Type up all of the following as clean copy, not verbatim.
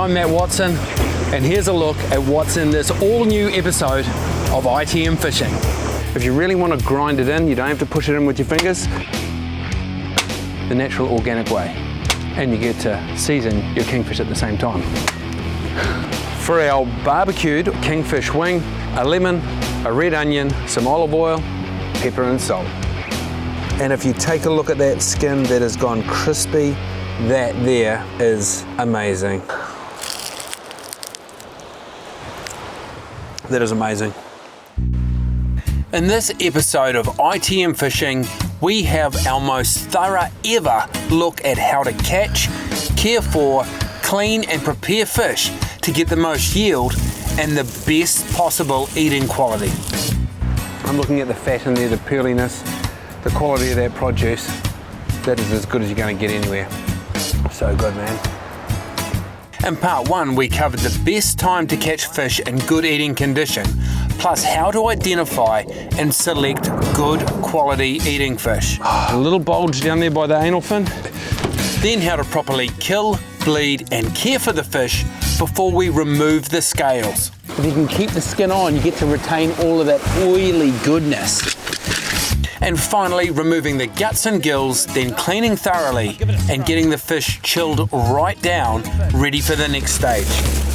I'm Matt Watson, and here's a look at what's in this all-new episode of ITM Fishing. If you really want to grind it in, you don't have to push it in with your fingers, the natural organic way, and you get to season your kingfish at the same time. For our barbecued kingfish wing, a lemon, a red onion, some olive oil, pepper and salt. And if you take a look at that skin that has gone crispy, that there is amazing. That is amazing. In this episode of ITM Fishing, we have our most thorough ever look at how to catch, care for, clean and prepare fish to get the most yield and the best possible eating quality. I'm looking at the fat in there, the pearliness, the quality of that produce. That is as good as you're going to get anywhere. So good, man. In part one, we covered the best time to catch fish in good eating condition, plus how to identify and select good quality eating fish. A little bulge down there by the anal fin. Then how to properly kill, bleed and care for the fish before we remove the scales. If you can keep the skin on, you get to retain all of that oily goodness. And finally, removing the guts and gills, then cleaning thoroughly and getting the fish chilled right down, ready for the next stage.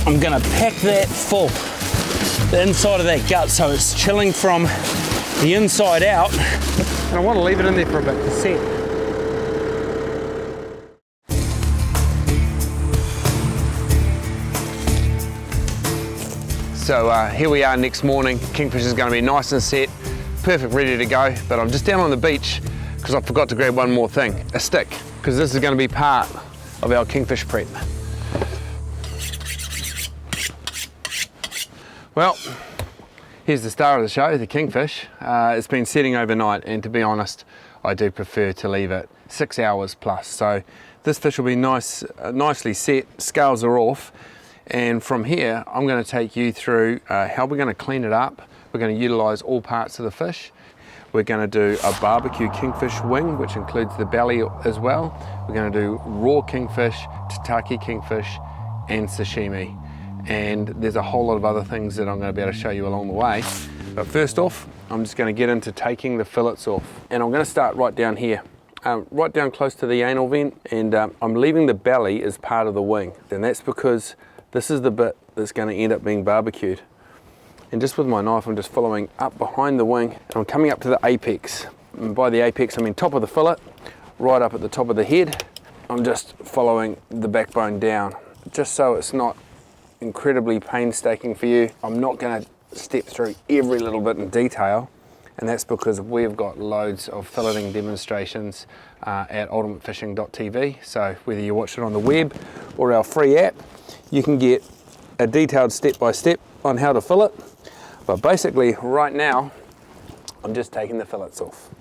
I'm gonna pack that full, the inside of that gut, so it's chilling from the inside out. And I want to leave it in there for a bit to set. So here we are next morning. Kingfish is going to be nice and set, perfect, ready to go. But I'm just down on the beach because I forgot to grab one more thing, a stick, because this is going to be part of our kingfish prep. Well, here's the star of the show, the kingfish. It's been setting overnight, and to be honest, I do prefer to leave it 6 hours plus. So this fish will be nicely set, scales are off. And from here, I'm going to take you through how we're going to clean it up. We're going to utilize all parts of the fish. We're going to do a barbecue kingfish wing, which includes the belly as well. We're going to do raw kingfish, Tataki kingfish, and sashimi. And there's a whole lot of other things that I'm going to be able to show you along the way. But first off, I'm just going to get into taking the fillets off. And I'm going to start right down here. Right down close to the anal vent, and I'm leaving the belly as part of the wing. And that's because this is the bit that's going to end up being barbecued. And just with my knife, I'm just following up behind the wing, and I'm coming up to the apex. And by the apex, I mean top of the fillet, right up at the top of the head. I'm just following the backbone down, just so it's not incredibly painstaking for you. I'm not going to step through every little bit in detail, and that's because we've got loads of filleting demonstrations at ultimatefishing.tv. So whether you watch it on the web or our free app, you can get a detailed step-by-step on how to fillet. But basically right now, I'm just taking the fillets off.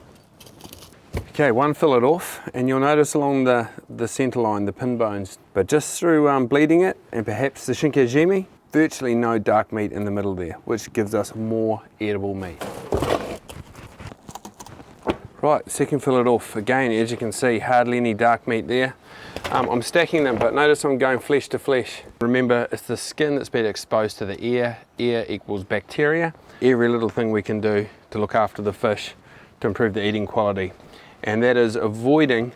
Okay, one fillet off, and you'll notice along the center line, the pin bones, but just through bleeding it and perhaps the shinkajimi, virtually no dark meat in the middle there, which gives us more edible meat. Right, second fillet off. Again, as you can see, hardly any dark meat there. I'm stacking them, but notice I'm going flesh to flesh. Remember, it's the skin that's been exposed to the air. Air equals bacteria. Every little thing we can do to look after the fish to improve the eating quality. And that is avoiding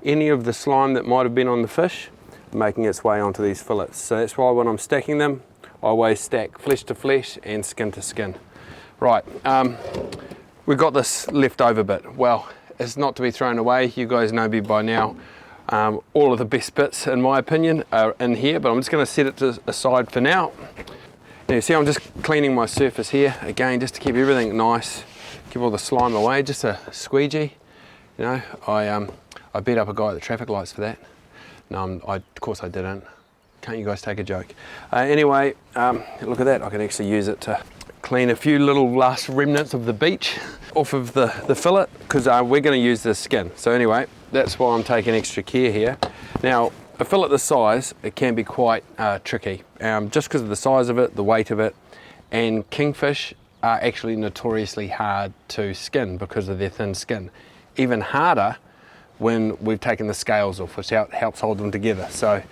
any of the slime that might have been on the fish making its way onto these fillets. So that's why when I'm stacking them, I always stack flesh to flesh and skin to skin. Right, we've got this leftover bit. Well, it's not to be thrown away. You guys know me by now. All of the best bits, in my opinion, are in here, but I'm just going to set it aside for now. Now you see I'm just cleaning my surface here, again, just to keep everything nice, keep all the slime away, just a squeegee. You know, I beat up a guy at the traffic lights for that. No, of course I didn't. Can't you guys take a joke? Anyway, look at that, I can actually use it to clean a few little last remnants of the beach off of the fillet, because we're going to use this skin. So anyway, that's why I'm taking extra care here. Now, a fillet this size, it can be quite tricky, just because of the size of it, the weight of it, and kingfish are actually notoriously hard to skin because of their thin skin. Even harder when we've taken the scales off, which helps hold them together. So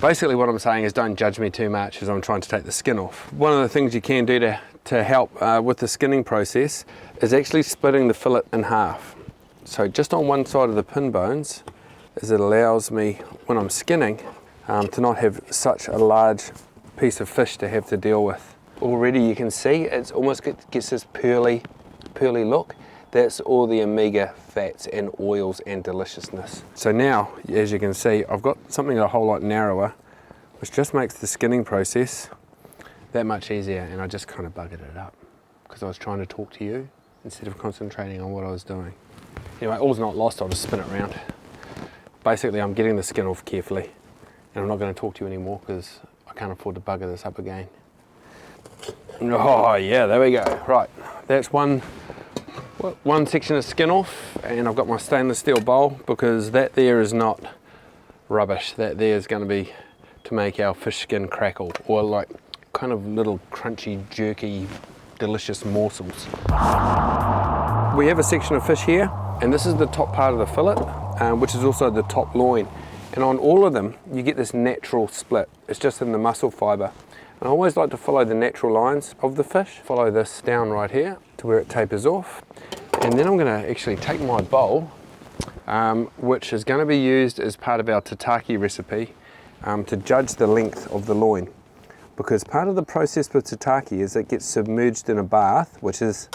Basically what I'm saying is don't judge me too much as I'm trying to take the skin off. One of the things you can do to help with the skinning process is actually splitting the fillet in half. So just on one side of the pin bones, as it allows me when I'm skinning to not have such a large piece of fish to have to deal with. Already you can see it's almost gets this pearly look. That's all the omega fats and oils and deliciousness. So now, as you can see, I've got something a whole lot narrower, which just makes the skinning process that much easier, and I just kind of buggered it up because I was trying to talk to you instead of concentrating on what I was doing. Anyway, all's not lost, I'll just spin it around. Basically, I'm getting the skin off carefully, and I'm not going to talk to you anymore because I can't afford to bugger this up again. Oh yeah, there we go. Right, that's one section of skin off, and I've got my stainless steel bowl because that there is not rubbish. That there is going to be to make our fish skin crackle, or like kind of little crunchy, jerky, delicious morsels. We have a section of fish here, and this is the top part of the fillet, which is also the top loin. And on all of them, you get this natural split. It's just in the muscle fibre. And I always like to follow the natural lines of the fish. Follow this down right here to where it tapers off. And then I'm going to actually take my bowl, which is going to be used as part of our Tataki recipe to judge the length of the loin. Because part of the process with Tataki is it gets submerged in a bath, which is,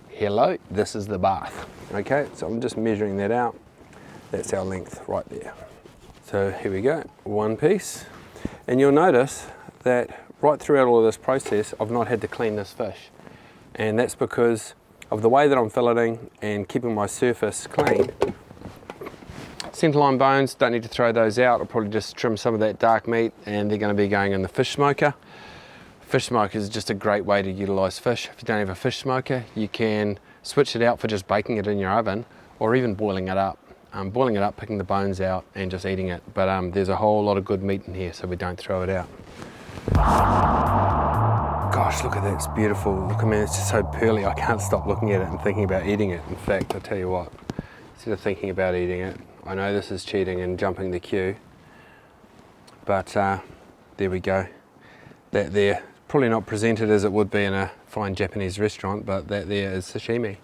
hello, this is the bath. Okay, so I'm just measuring that out. That's our length right there. So here we go, one piece. And you'll notice that right throughout all of this process, I've not had to clean this fish. And that's because of the way that I'm filleting and keeping my surface clean. Centerline bones, don't need to throw those out. I'll probably just trim some of that dark meat, and they're going to be going in the fish smoker. Fish smoker is just a great way to utilize fish. If you don't have a fish smoker, you can switch it out for just baking it in your oven, or even boiling it up. Boiling it up, picking the bones out and just eating it. But there's a whole lot of good meat in here, so we don't throw it out. Gosh, look at that, it's beautiful. Look, I mean, it's just so pearly, I can't stop looking at it and thinking about eating it. In fact, I'll tell you what, instead of thinking about eating it, I know this is cheating and jumping the queue, but there we go. That there, probably not presented as it would be in a fine Japanese restaurant, but that there is sashimi.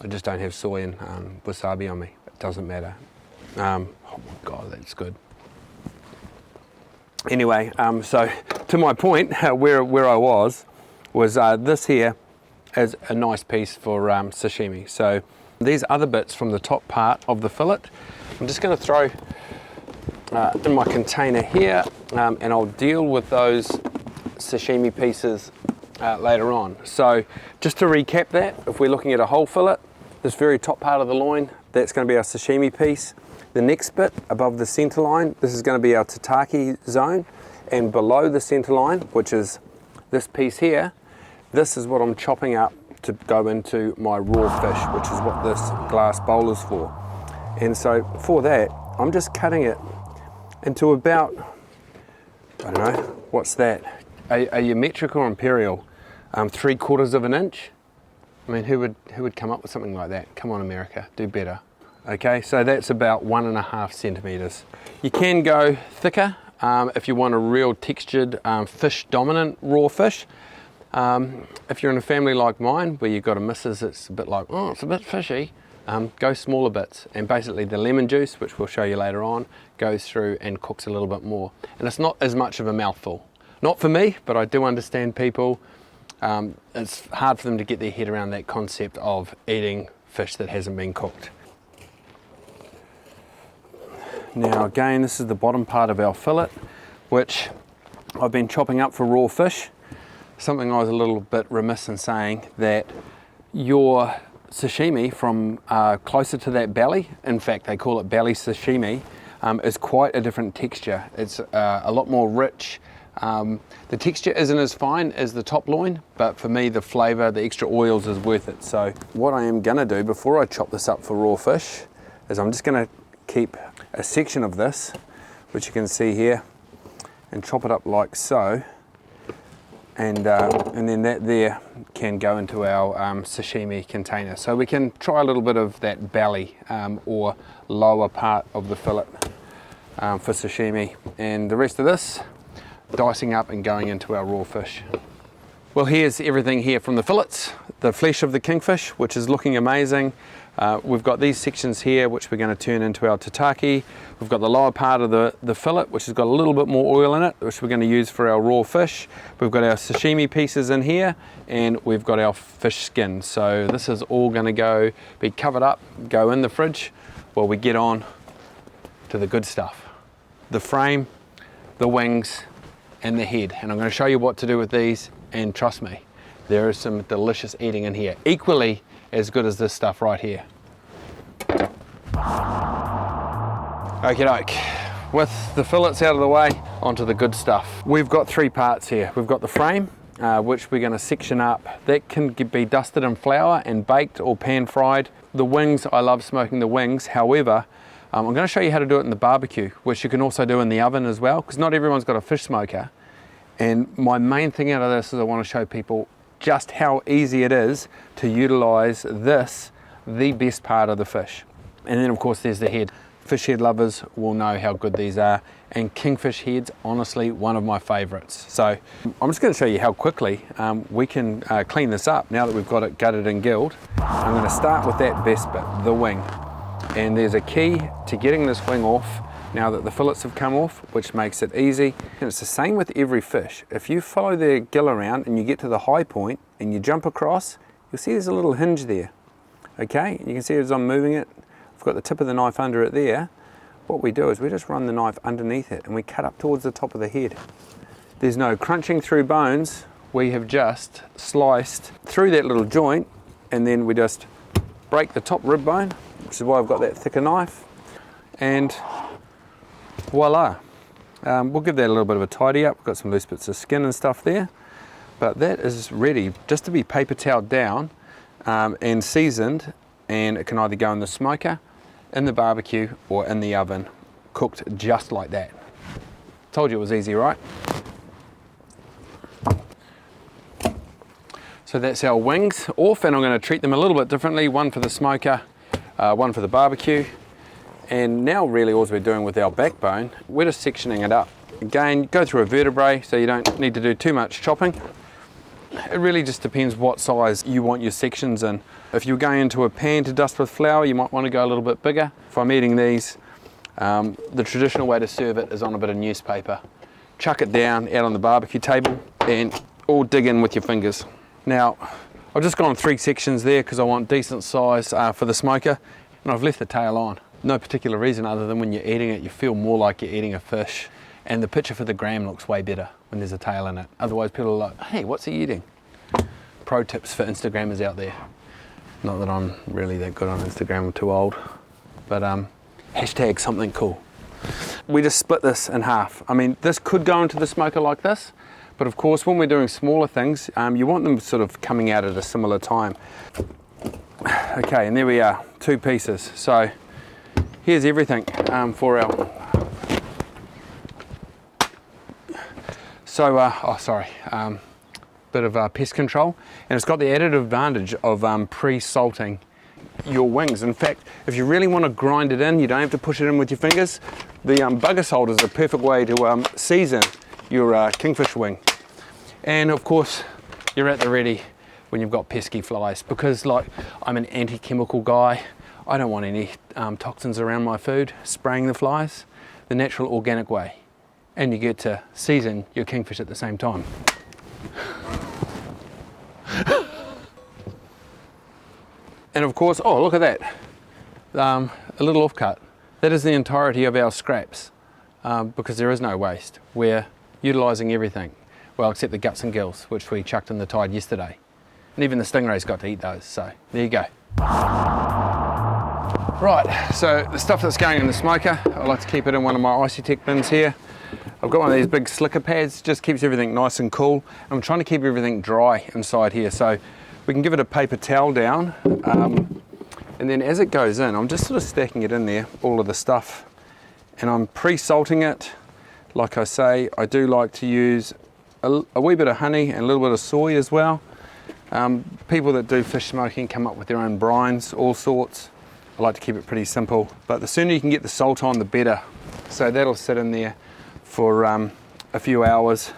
I just don't have soy and wasabi on me. It doesn't matter. Oh my God, that's good. Anyway, so to my point, where I was this here is a nice piece for sashimi. So these other bits from the top part of the fillet, I'm just going to throw in my container here, and I'll deal with those sashimi pieces later on. So just to recap that, if we're looking at a whole fillet, this very top part of the loin, that's going to be our sashimi piece. The next bit above the center line, this is going to be our Tataki zone, and below the center line, which is this piece here, this is what I'm chopping up to go into my raw fish, which is what this glass bowl is for. And so for that, I'm just cutting it into about, I don't know, what's that? Are you metric or imperial? 3/4 of an inch? I mean, who would come up with something like that? Come on, America, do better. Okay, so that's about 1.5 centimeters. You can go thicker if you want a real textured fish dominant raw fish. If you're in a family like mine where you've got a missus that's a bit like, oh, it's a bit fishy, go smaller bits, and basically the lemon juice, which we'll show you later on, goes through and cooks a little bit more. And it's not as much of a mouthful. Not for me, but I do understand people. It's hard for them to get their head around that concept of eating fish that hasn't been cooked. Now again, this is the bottom part of our fillet, which I've been chopping up for raw fish. Something I was a little bit remiss in saying, that your sashimi from closer to that belly, in fact they call it belly sashimi, is quite a different texture. It's a lot more rich. The texture isn't as fine as the top loin, but for me the flavour, the extra oils is worth it. So what I am going to do before I chop this up for raw fish is I'm just going to keep a section of this, which you can see here, and chop it up like so, and then that there can go into our sashimi container. So we can try a little bit of that belly or lower part of the fillet. for sashimi, and the rest of this dicing up and going into our raw fish. Well, here's everything here from the fillets, the flesh of the kingfish, which is looking amazing. We've got these sections here which we're going to turn into our tataki. We've got the lower part of the fillet, which has got a little bit more oil in it, which we're going to use for our raw fish. We've got our sashimi pieces in here, and we've got our fish skin. So this is all going to be covered up, go in the fridge while we get on to the good stuff. The frame, the wings, and the head. And I'm going to show you what to do with these, and trust me, there is some delicious eating in here. Equally as good as this stuff right here. Okie doke, with the fillets out of the way, onto the good stuff. We've got three parts here. We've got the frame, which we're going to section up. That can be dusted in flour and baked or pan fried. The wings, I love smoking the wings. However, I'm going to show you how to do it in the barbecue, which you can also do in the oven as well, because not everyone's got a fish smoker. And my main thing out of this is I want to show people just how easy it is to utilize this, the best part of the fish. And then of course there's the head. Fish head lovers will know how good these are, and kingfish heads, honestly, one of my favorites. So I'm just going to show you how quickly we can clean this up now that we've got it gutted and gilled. I'm going to start with that best bit, the wing. And there's a key to getting this wing off now that the fillets have come off, which makes it easy. And it's the same with every fish. If you follow the gill around and you get to the high point and you jump across, you'll see there's a little hinge there. Okay, you can see as I'm moving it, I've got the tip of the knife under it there. What we do is we just run the knife underneath it and we cut up towards the top of the head. There's no crunching through bones. We have just sliced through that little joint, and then we just break the top rib bone, which is why I've got that thicker knife, and voila. We'll give that a little bit of a tidy up. We've got some loose bits of skin and stuff there, but that is ready just to be paper toweled down and seasoned, and it can either go in the smoker, in the barbecue, or in the oven, cooked just like that. Told you it was easy, right? So that's our wings off, and I'm going to treat them a little bit differently, one for the smoker, one for the barbecue. And now really all we're doing with our backbone, we're just sectioning it up. Again, go through a vertebrae, so you don't need to do too much chopping. It really just depends what size you want your sections in. If you're going into a pan to dust with flour, you might want to go a little bit bigger. If I'm eating these, the traditional way to serve it is on a bit of newspaper. Chuck it down out on the barbecue table and all dig in with your fingers. Now, I've just gone 3 sections there because I want decent size for the smoker, and I've left the tail on. No particular reason other than when you're eating it, you feel more like you're eating a fish, and the picture for the gram looks way better when there's a tail in it. Otherwise people are like, hey, what's he eating? Pro tips for Instagrammers out there. Not that I'm really that good on Instagram, I'm too old, but hashtag something cool. We just split this in half. I mean, this could go into the smoker like this, but of course when we're doing smaller things, you want them sort of coming out at a similar time. Okay, and there we are, 2 pieces. So here's everything for our, bit of pest control, and it's got the added advantage of pre-salting your wings. In fact, if you really want to grind it in, you don't have to push it in with your fingers. The bugger salt is a perfect way to season your kingfish wing. And of course, you're at the ready when you've got pesky flies, because like I'm an anti-chemical guy. I don't want any toxins around my food, spraying the flies the natural organic way. And you get to season your kingfish at the same time. And of course, oh look at that, a little offcut. That is the entirety of our scraps, because there is no waste. We're utilising everything, well except the guts and gills, which we chucked in the tide yesterday. And even the stingrays got to eat those, so there you go. Right, so the stuff that's going in the smoker, I like to keep it in one of my Icy-Tech bins here. I've got one of these big slicker pads, just keeps everything nice and cool. I'm trying to keep everything dry inside here, so we can give it a paper towel down, and then as it goes in, I'm just sort of stacking it in there, all of the stuff, and I'm pre-salting it. Like I say, I do like to use a wee bit of honey and a little bit of soy as well. People that do fish smoking come up with their own brines, all sorts. I like to keep it pretty simple, but the sooner you can get the salt on, the better. So that'll sit in there for a few hours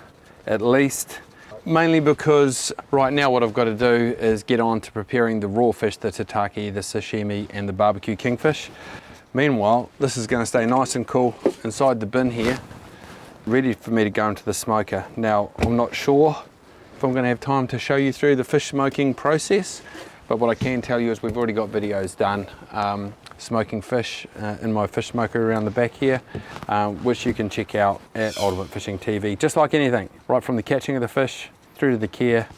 at least. Mainly because right now what I've got to do is get on to preparing the raw fish, the tataki, the sashimi and the barbecue kingfish. Meanwhile, this is going to stay nice and cool inside the bin here, ready for me to go into the smoker. Now, I'm not sure if I'm going to have time to show you through the fish smoking process, but what I can tell you is we've already got videos done smoking fish in my fish smoker around the back here, which you can check out at Ultimate Fishing TV. Just like anything, right from the catching of the fish through to the care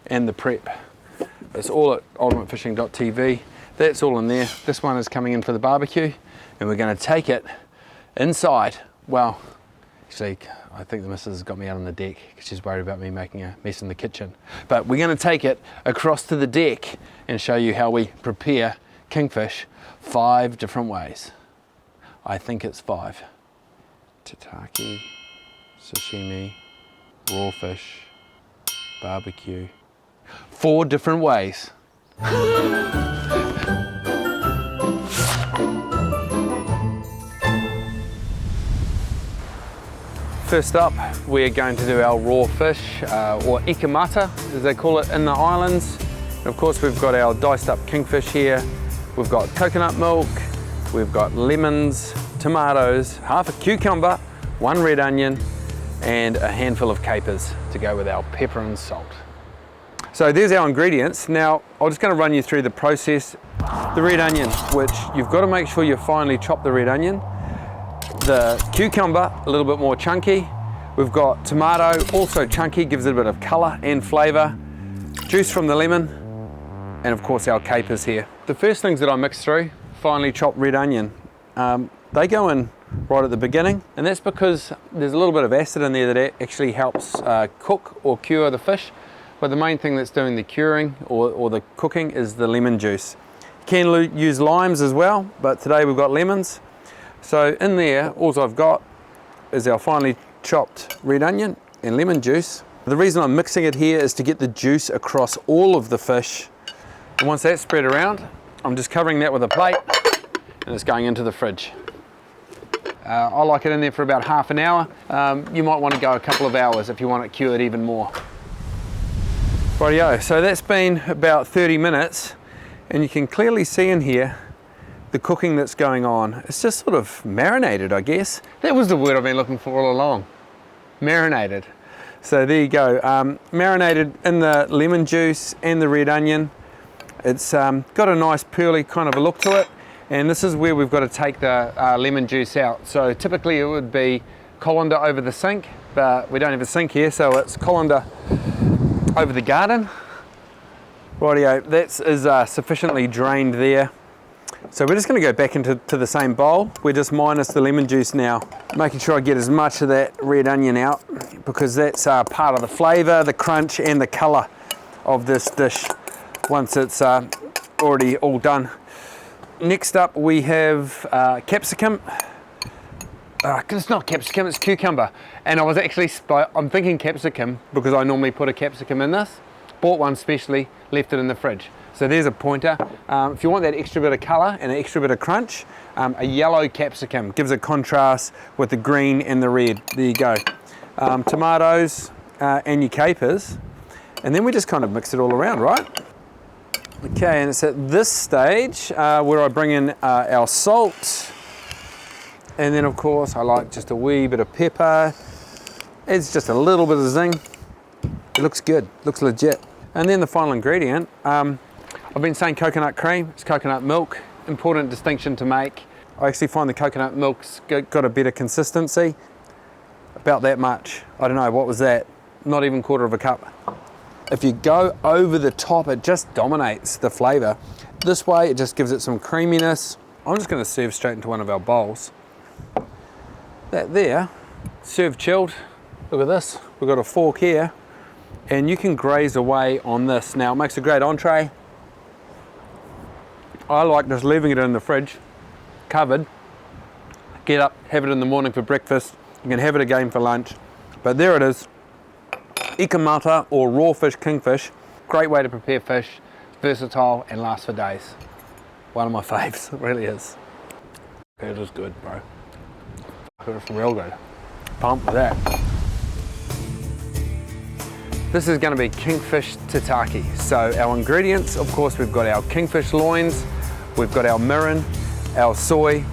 and the prep. It's all at ultimatefishing.tv. That's all in there. This one is coming in for the barbecue, and we're going to take it inside. Well, actually, I think the missus has got me out on the deck because she's worried about me making a mess in the kitchen. But we're going to take it across to the deck and show you how we prepare kingfish 5 different ways. I think it's 5. Tataki, sashimi, raw fish, barbecue. 4 different ways. First up, we're going to do our raw fish, or Ika Mata, as they call it in the islands. And of course, we've got our diced up kingfish here. We've got coconut milk, we've got lemons, tomatoes, half a cucumber, 1 red onion, and a handful of capers to go with our pepper and salt. So there's our ingredients. Now, I'm just going to run you through the process. The red onion, which you've got to make sure you finely chop the red onion. The cucumber, a little bit more chunky. We've got tomato, also chunky, gives it a bit of colour and flavour. Juice from the lemon, and of course our capers here. The first things that I mix through, finely chopped red onion, they go in right at the beginning, and that's because there's a little bit of acid in there that actually helps cook or cure the fish. But the main thing that's doing the curing or the cooking is the lemon juice. You can use limes as well, but today we've got lemons. So in there, all I've got is our finely chopped red onion and lemon juice. The reason I'm mixing it here is to get the juice across all of the fish. And once that's spread around, I'm just covering that with a plate and it's going into the fridge. I like it in there for about half an hour. You might want to go a couple of hours if you want it cured even more. Rightio, so that's been about 30 minutes and you can clearly see in here the cooking that's going on. It's just sort of marinated, I guess. That was the word I've been looking for all along. Marinated. So there you go. Marinated in the lemon juice and the red onion. It's got a nice pearly kind of a look to it. And this is where we've got to take the lemon juice out. So typically it would be colander over the sink, but we don't have a sink here, so it's colander over the garden. Rightio, that is sufficiently drained there. So we're just going to go back into the same bowl. We're just minus the lemon juice now, making sure I get as much of that red onion out because that's part of the flavour, the crunch and the colour of this dish once it's already all done. Next up we have capsicum. It's not capsicum, it's cucumber. And I was actually, I'm thinking capsicum because I normally put a capsicum in this. Bought one specially, left it in the fridge. So there's a pointer. If you want that extra bit of colour and an extra bit of crunch, a yellow capsicum gives a contrast with the green and the red. There you go. Tomatoes and your capers. And then we just kind of mix it all around, right? Okay, and it's at this stage where I bring in our salt. And then of course I like just a wee bit of pepper. It's just a little bit of zing. It looks good, looks legit. And then the final ingredient, I've been saying coconut cream, it's coconut milk. Important distinction to make. I actually find the coconut milk's got a better consistency. About that much. I don't know, what was that? Not even 1/4 cup. If you go over the top, it just dominates the flavour. This way, it just gives it some creaminess. I'm just going to serve straight into one of our bowls. That there, served chilled. Look at this, we've got a fork here. And you can graze away on this. Now, it makes a great entree. I like just leaving it in the fridge, covered. Get up, have it in the morning for breakfast. You can have it again for lunch. But there it is, Ika Mata or raw fish kingfish. Great way to prepare fish, versatile and lasts for days. One of my faves, it really is. It is good, bro. it's real good. Pumped with that. This is going to be kingfish tataki. So our ingredients, of course, we've got our kingfish loins, we've got our mirin, our soy,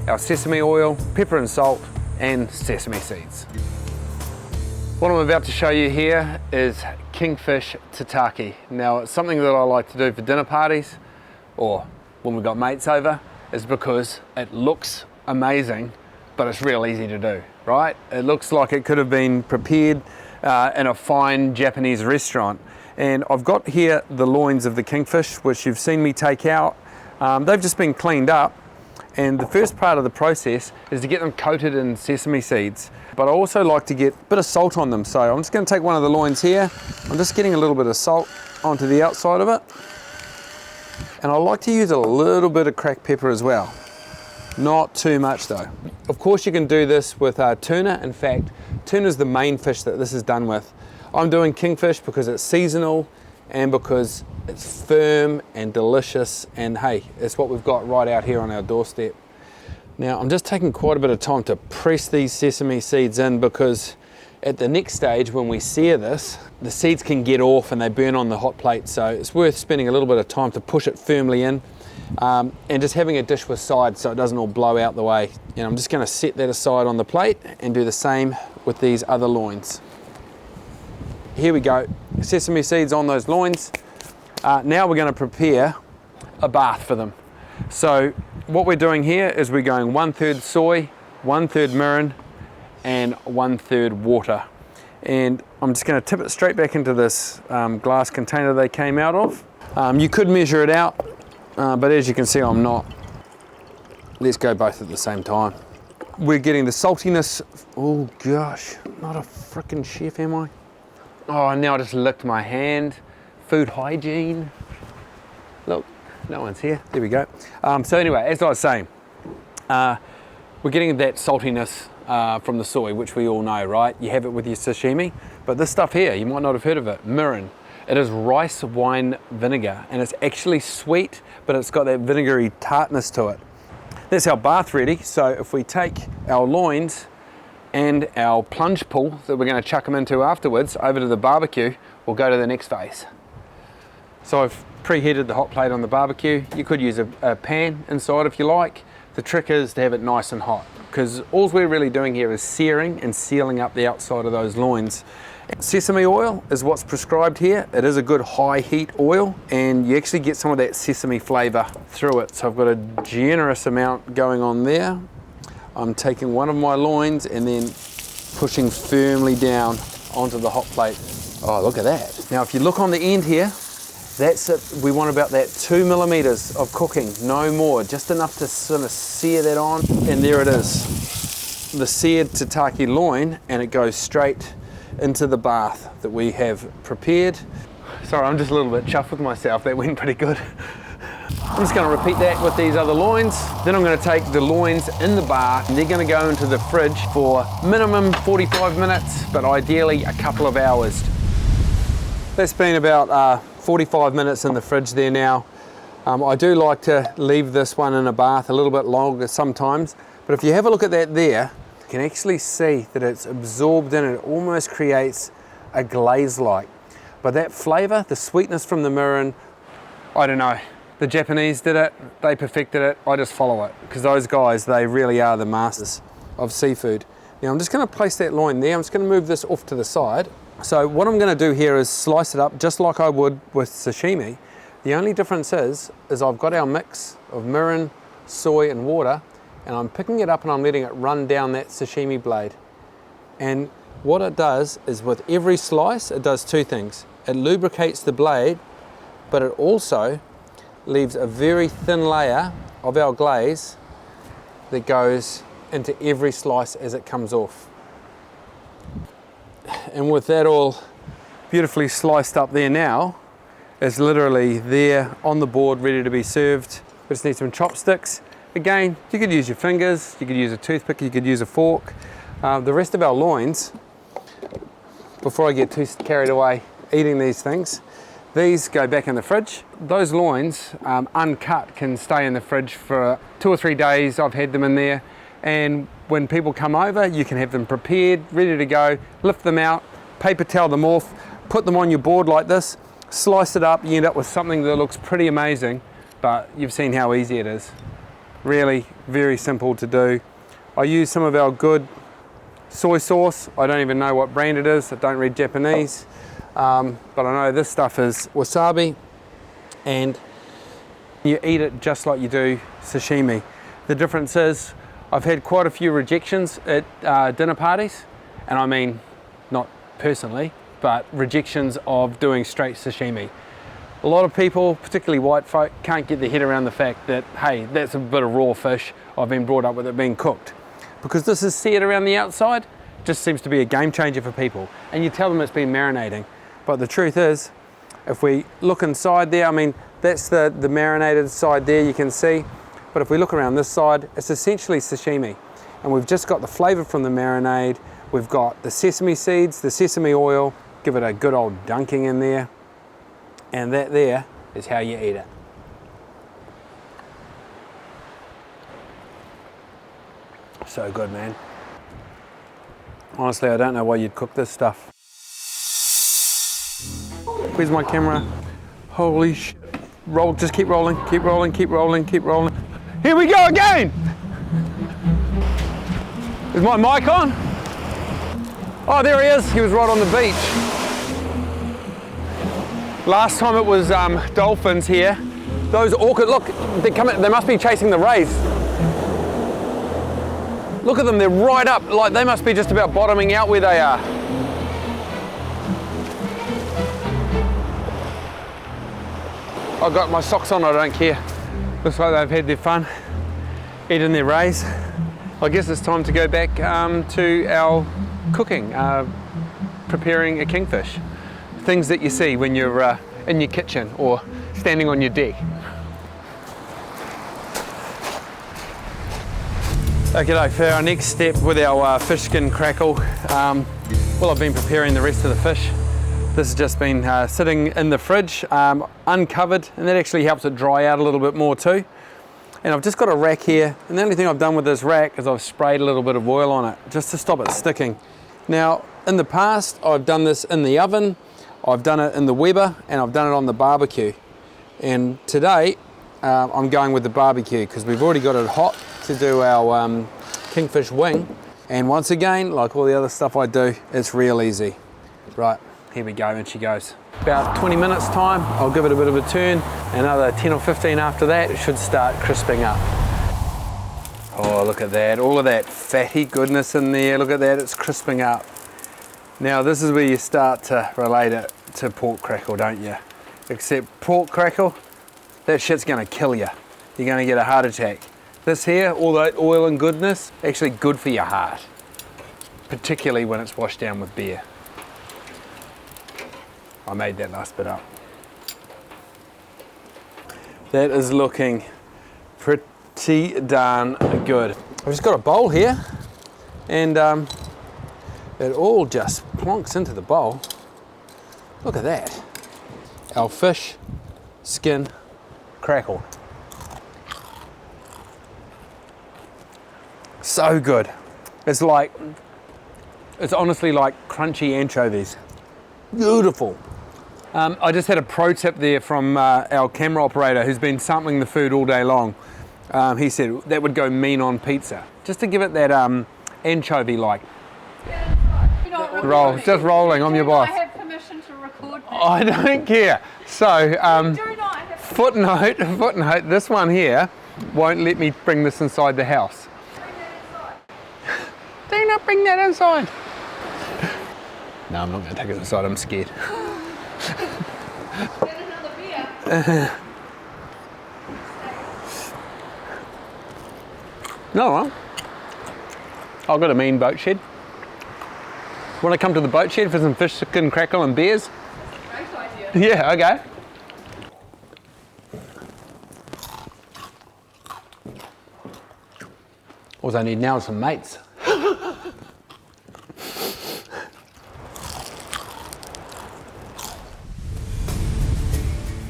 our sesame oil, pepper and salt, and sesame seeds. What I'm about to show you here is kingfish tataki. Now, it's something that I like to do for dinner parties or when we've got mates over, is because it looks amazing, but it's real easy to do, right? It looks like it could have been prepared in a fine Japanese restaurant. And I've got here the loins of the kingfish, which you've seen me take out. They've just been cleaned up. And the first part of the process is to get them coated in sesame seeds. But I also like to get a bit of salt on them. So I'm just going to take one of the loins here. I'm just getting a little bit of salt onto the outside of it. And I like to use a little bit of cracked pepper as well. Not too much though. Of course you can do this with tuna. In fact, tuna is the main fish that this is done with. I'm doing kingfish because it's seasonal and because it's firm and delicious, and hey, it's what we've got right out here on our doorstep. Now I'm just taking quite a bit of time to press these sesame seeds in, because at the next stage when we sear this, the seeds can get off and they burn on the hot plate, so it's worth spending a little bit of time to push it firmly in, and just having a dish with sides so it doesn't all blow out the way. And I'm just going to set that aside on the plate and do the same with these other loins. Here we go, sesame seeds on those loins. Now we're going to prepare a bath for them. So what we're doing here is we're going 1/3 soy, 1/3 mirin, and 1/3 water. And I'm just going to tip it straight back into this glass container they came out of. You could measure it out, but as you can see I'm not. Let's go both at the same time. We're getting the saltiness. Oh gosh, not a frickin' chef am I? Oh, now I just licked my hand. Food hygiene. Look, no one's here. There we go. So anyway, as I was saying, we're getting that saltiness from the soy, which we all know, right? You have it with your sashimi. But this stuff here, you might not have heard of it, mirin. It is rice wine vinegar, and it's actually sweet, but it's got that vinegary tartness to it. That's our bath ready. So if we take our loins and our plunge pool that we're going to chuck them into afterwards over to the barbecue, we'll go to the next phase. So I've preheated the hot plate on the barbecue. You could use a pan inside if you like. The trick is to have it nice and hot, because all we're really doing here is searing and sealing up the outside of those loins. Sesame oil is what's prescribed here. It is a good high heat oil, and you actually get some of that sesame flavor through it. So I've got a generous amount going on there. I'm taking one of my loins and then pushing firmly down onto the hot plate. Oh, look at that. Now if you look on the end here, that's it. We want about that 2 millimeters of cooking, no more, just enough to sort of sear that on. And there it is, the seared tataki loin, and it goes straight into the bath that we have prepared. Sorry, I'm just a little bit chuffed with myself. That went pretty good. I'm just going to repeat that with these other loins. Then I'm going to take the loins in the bath, and they're going to go into the fridge for minimum 45 minutes, but ideally a couple of hours. That's been about 45 minutes in the fridge there now. I do like to leave this one in a bath a little bit longer sometimes, but if you have a look at that there, you can actually see that it's absorbed in. It almost creates a glaze-like. But that flavor, the sweetness from the mirin, I don't know. The Japanese did it, they perfected it, I just follow it, because those guys, they really are the masters of seafood. Now I'm just going to place that loin there. I'm just going to move this off to the side. So what I'm going to do here is slice it up just like I would with sashimi. The only difference is I've got our mix of mirin, soy and water, and I'm picking it up and I'm letting it run down that sashimi blade. And what it does is with every slice, it does two things. It lubricates the blade, but it also leaves a very thin layer of our glaze that goes into every slice as it comes off. And with that all beautifully sliced up there now, it's literally there on the board ready to be served. We just need some chopsticks. Again, you could use your fingers, you could use a toothpick, you could use a fork. The rest of our loins, before I get too carried away eating these things, these go back in the fridge. Those loins, uncut, can stay in the fridge for 2 or 3 days. I've had them in there, and when people come over, you can have them prepared, ready to go, lift them out, paper towel them off, put them on your board like this, slice it up, you end up with something that looks pretty amazing, but you've seen how easy it is. Really, very simple to do. I use some of our good soy sauce. I don't even know what brand it is, I don't read Japanese, but I know this stuff is wasabi, and you eat it just like you do sashimi. The difference is, I've had quite a few rejections at dinner parties, and I mean, not personally, but rejections of doing straight sashimi. A lot of people, particularly white folk, can't get their head around the fact that, hey, that's a bit of raw fish, I've been brought up with it being cooked. Because this is seared around the outside, just seems to be a game changer for people. And you tell them it's been marinating. But the truth is, if we look inside there, I mean, that's the marinated side there, you can see. But if we look around this side, it's essentially sashimi. And we've just got the flavor from the marinade, we've got the sesame seeds, the sesame oil, give it a good old dunking in there. And that there is how you eat it. So good, man. Honestly, I don't know why you'd cook this stuff. Where's my camera? Holy shit. Roll, just keep rolling, keep rolling, keep rolling, keep rolling. Here we go again! Is my mic on? Oh, there he is. He was right on the beach. Last time it was dolphins here. Those orca, look, they must be chasing the rays. Look at them, they're right up, like they must be just about bottoming out where they are. I've got my socks on, I don't care. Looks like they've had their fun, eating their rays. I guess it's time to go back to our cooking, preparing a kingfish. Things that you see when you're in your kitchen or standing on your deck. Okay, for our next step with our fish skin crackle, well, I've been preparing the rest of the fish. This has just been sitting in the fridge, uncovered, and that actually helps it dry out a little bit more too. And I've just got a rack here, and the only thing I've done with this rack is I've sprayed a little bit of oil on it, just to stop it sticking. Now, in the past, I've done this in the oven, I've done it in the Weber, and I've done it on the barbecue. And today, I'm going with the barbecue, because we've already got it hot to do our kingfish wing. And once again, like all the other stuff I do, it's real easy. Right, here we go, and she goes. About 20 minutes time, I'll give it a bit of a turn. Another 10 or 15 after that, it should start crisping up. Oh, look at that, all of that fatty goodness in there. Look at that, it's crisping up. Now this is where you start to relate it to pork crackle, don't you? Except pork crackle, that shit's gonna kill you. You're gonna get a heart attack. This here, all that oil and goodness, actually good for your heart. Particularly when it's washed down with beer. I made that last bit up. That is looking pretty darn good. I've just got a bowl here, and it all just plonks into the bowl. Look at that. Our fish skin crackle. So good. It's honestly like crunchy anchovies. Beautiful. I just had a pro tip there from our camera operator who's been sampling the food all day long. He said that would go mean on pizza. Just to give it that anchovy-like. Roll, just rolling, I'm your boss. I have permission to record this. I don't care. So, footnote, this one here won't let me bring this inside the house. Do not bring that inside. No, I'm not going to take it inside, I'm scared. Get another beer. No, well, I've got a mean boat shed. Want to come to the boat shed for some fish skin crackle and beers? Great idea. Yeah, okay. All I need now is some mates.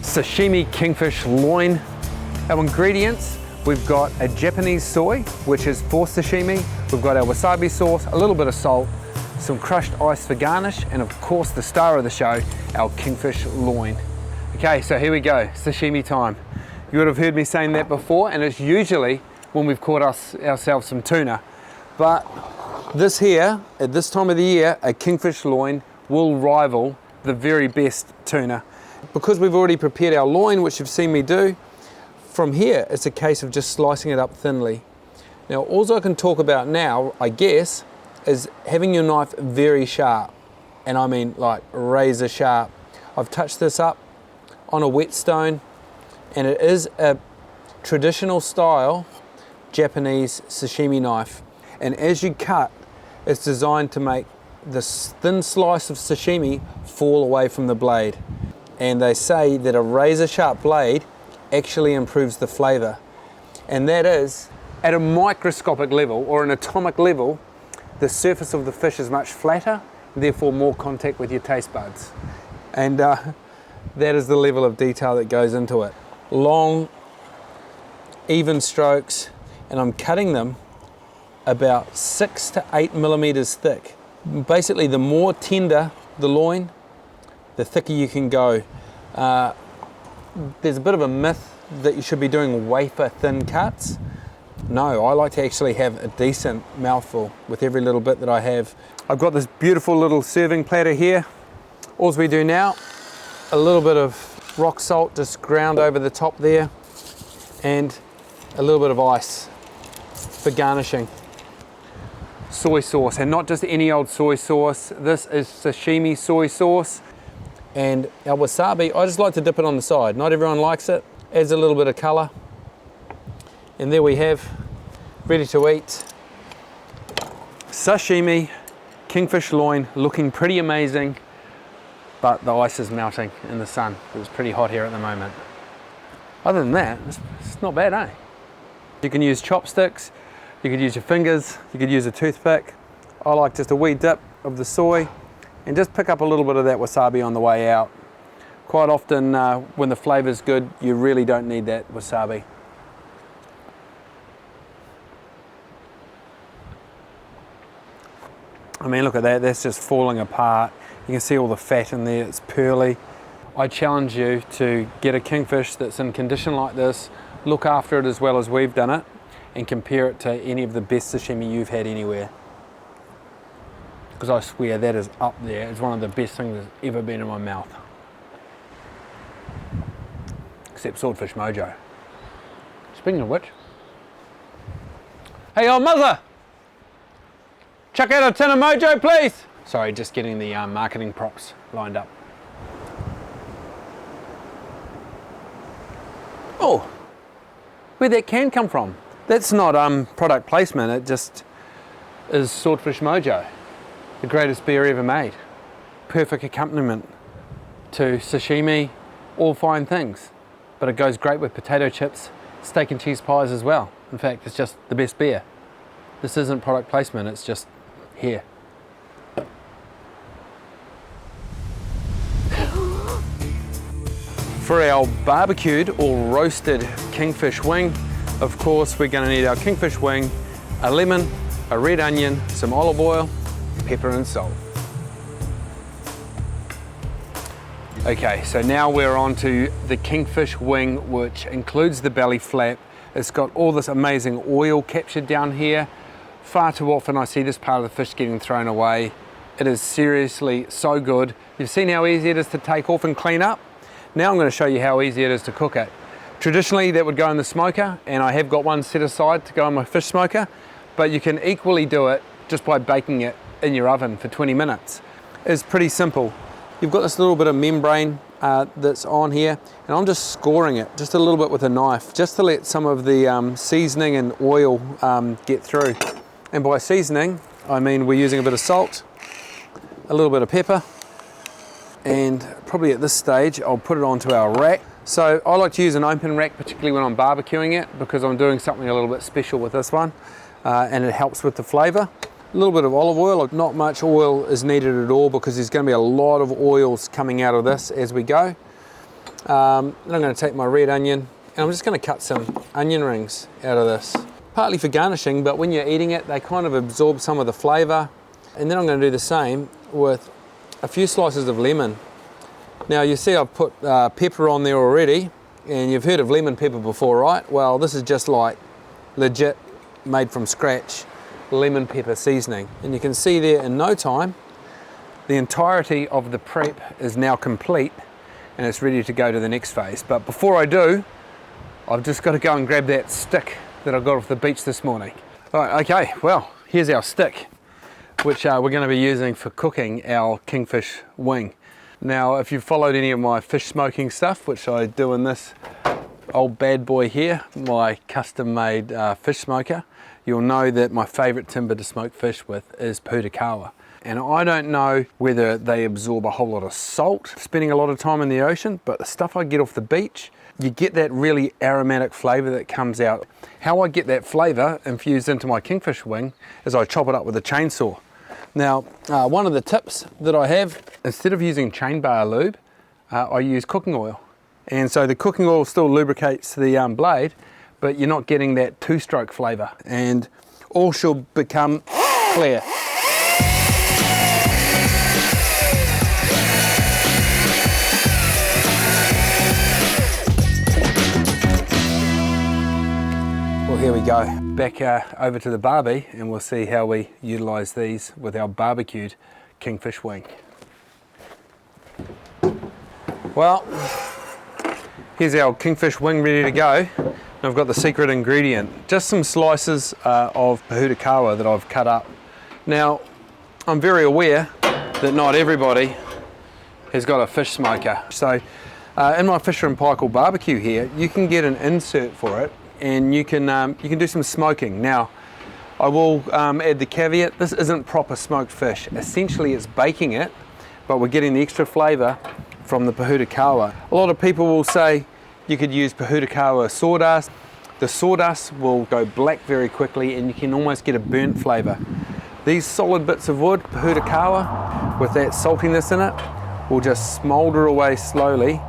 Sashimi Kingfish loin. Our ingredients, We've got a Japanese soy, which is for sashimi. We've got our wasabi sauce, a little bit of salt, some crushed ice for garnish, and of course the star of the show, our kingfish loin. Okay, so here we go, sashimi time. You would have heard me saying that before, and it's usually when we've caught ourselves some tuna. But this here, at this time of the year, a kingfish loin will rival the very best tuna. Because we've already prepared our loin, which you've seen me do, from here it's a case of just slicing it up thinly. Now all I can talk about now, I guess, is having your knife very sharp, and I mean like razor sharp. I've touched this up on a whetstone, and it is a traditional style Japanese sashimi knife, and as you cut, it's designed to make this thin slice of sashimi fall away from the blade. And they say that a razor sharp blade actually improves the flavor, and that is at a microscopic level or an atomic level, the surface of the fish is much flatter, therefore more contact with your taste buds, and that is the level of detail that goes into it. Long, even strokes, and I'm cutting them about 6 to 8 millimeters thick. Basically, the more tender the loin, the thicker you can go. There's a bit of a myth that you should be doing wafer thin cuts. No, I like to actually have a decent mouthful with every little bit that I have. I've got this beautiful little serving platter here. All we do now, a little bit of rock salt just ground over the top there, and a little bit of ice for garnishing. Soy sauce, and not just any old soy sauce. This is sashimi soy sauce. And our wasabi, I just like to dip it on the side. Not everyone likes it. Adds a little bit of color. And there we have, ready to eat, sashimi kingfish loin, looking pretty amazing, but the ice is melting in the sun. It's pretty hot here at the moment. Other than that, it's not bad, eh? You can use chopsticks, you could use your fingers, you could use a toothpick. I like just a wee dip of the soy and just pick up a little bit of that wasabi on the way out. Quite often when the flavor's good, you really don't need that wasabi. I mean, look at that, that's just falling apart. You can see all the fat in there, it's pearly. I challenge you to get a kingfish that's in condition like this, look after it as well as we've done it, and compare it to any of the best sashimi you've had anywhere. Because I swear that is up there. It's one of the best things that's ever been in my mouth. Except Swordfish Mojo. Speaking of which, hey old mother! Chuck out a tin of Mojo, please! Sorry, just getting the marketing props lined up. Oh, where'd that can come from? That's not product placement, it just is Swordfish Mojo, the greatest beer ever made. Perfect accompaniment to sashimi, all fine things, but it goes great with potato chips, steak and cheese pies as well. In fact, it's just the best beer. This isn't product placement, it's just here. For our barbecued or roasted kingfish wing, of course, we're going to need our kingfish wing, a lemon, a red onion, some olive oil, pepper and salt. Okay, so now we're on to the kingfish wing, which includes the belly flap. It's got all this amazing oil captured down here. Far too often I see this part of the fish getting thrown away. It is seriously so good. You've seen how easy it is to take off and clean up. Now I'm going to show you how easy it is to cook it. Traditionally that would go in the smoker, and I have got one set aside to go in my fish smoker, but you can equally do it just by baking it in your oven for 20 minutes. It's pretty simple. You've got this little bit of membrane that's on here, and I'm just scoring it just a little bit with a knife, just to let some of the seasoning and oil get through. And by seasoning, I mean we're using a bit of salt, a little bit of pepper, and probably at this stage I'll put it onto our rack. So I like to use an open rack, particularly when I'm barbecuing it, because I'm doing something a little bit special with this one, and it helps with the flavour. A little bit of olive oil. Not much oil is needed at all, because there's going to be a lot of oils coming out of this as we go. Then I'm going to take my red onion, And I'm just going to cut some onion rings out of this, partly for garnishing, but when you're eating it, they kind of absorb some of the flavour. And then I'm going to do the same with a few slices of lemon. Now you see I've put pepper on there already, and you've heard of lemon pepper before, right? Well, this is just like legit, made from scratch, lemon pepper seasoning. And you can see there in no time, the entirety of the prep is now complete and it's ready to go to the next phase. But before I do, I've just got to go and grab that stick that I got off the beach this morning. All right, okay, well, here's our stick, which we're going to be using for cooking our kingfish wing. Now, if you've followed any of my fish smoking stuff, which I do in this old bad boy here, my custom-made fish smoker, you'll know that my favourite timber to smoke fish with is Pūtakawa. And I don't know whether they absorb a whole lot of salt, spending a lot of time in the ocean, but the stuff I get off the beach, you get that really aromatic flavour that comes out. How I get that flavour infused into my kingfish wing is I chop it up with a chainsaw. Now, one of the tips that I have, instead of using chain bar lube, I use cooking oil. And so the cooking oil still lubricates the blade, but you're not getting that two-stroke flavour. And all should become clear. Well, here we go. Back over to the barbie, and we'll see how we utilise these with our barbecued kingfish wing. Well, here's our kingfish wing ready to go. And I've got the secret ingredient, just some slices of Pūtakawa that I've cut up. Now, I'm very aware that not everybody has got a fish smoker. So in my Fisher and Paykel barbecue here, you can get an insert for it, and you can do some smoking. Now, I will add the caveat, this isn't proper smoked fish. Essentially it's baking it, but we're getting the extra flavour from the Pūtakawa. A lot of people will say you could use Pūtakawa sawdust. The sawdust will go black very quickly and you can almost get a burnt flavour. These solid bits of wood, Pūtakawa, with that saltiness in it, will just smoulder away slowly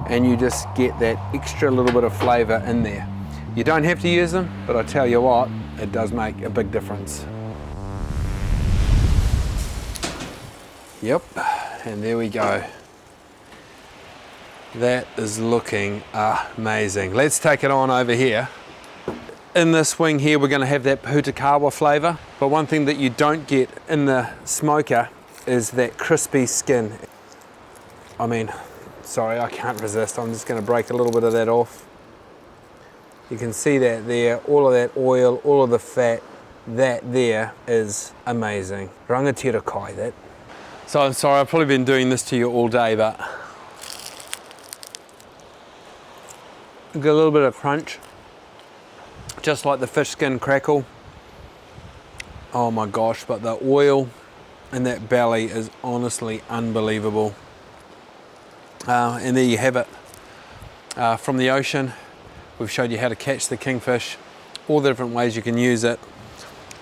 and you just get that extra little bit of flavour in there. You don't have to use them, but I tell you what, it does make a big difference. Yep, and there we go. That is looking amazing. Let's take it on over here. In this wing here, we're going to have that Pūtakawa flavour, but one thing that you don't get in the smoker is that crispy skin. I mean, sorry, I can't resist. I'm just going to break a little bit of that off. You can see that there, all of that oil, all of the fat, that there is amazing. Rangatira kai, that. So I'm sorry, I've probably been doing this to you all day, but get a little bit of crunch, just like the fish skin crackle. Oh my gosh, but the oil in that belly is honestly unbelievable. And there you have it, from the ocean. We've showed you how to catch the kingfish, all the different ways you can use it.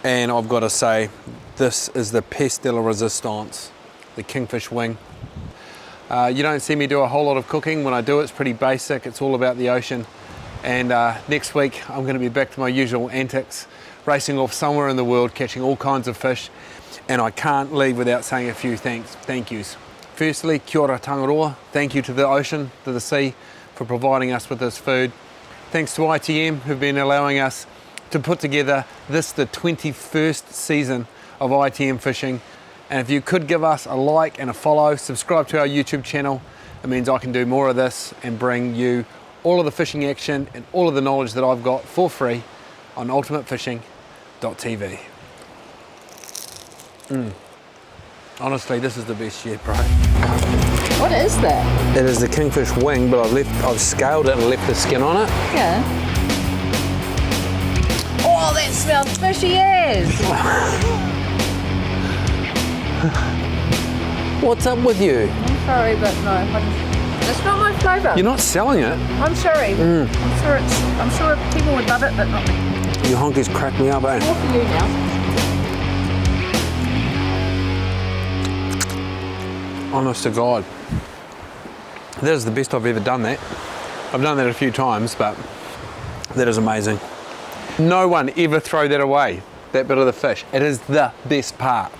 And I've got to say, this is the pièce de la résistance, the kingfish wing. You don't see me do a whole lot of cooking. When I do, it's pretty basic. It's all about the ocean. And next week, I'm going to be back to my usual antics, racing off somewhere in the world, catching all kinds of fish. And I can't leave without saying a few thank yous. Firstly, kia ora Tangaroa. Thank you to the ocean, to the sea, for providing us with this food. Thanks to ITM, who've been allowing us to put together this, the 21st season of ITM Fishing. And if you could give us a like and a follow, subscribe to our YouTube channel, it means I can do more of this and bring you all of the fishing action and all of the knowledge that I've got for free on ultimatefishing.tv. Honestly, this is the best yet, bro. What is that? It is the kingfish wing, but I've scaled it and left the skin on it. Yeah. Oh, that smells fishy as. What's up with you? I'm sorry, but no, it's not my flavour. You're not selling it. I'm sorry. I'm sure people would love it, but not me. You honkies crack me up, eh? More for you now. Honest to God, that is the best I've ever done that. I've done that a few times, but that is amazing. No one ever throw that away, that bit of the fish. It is the best part.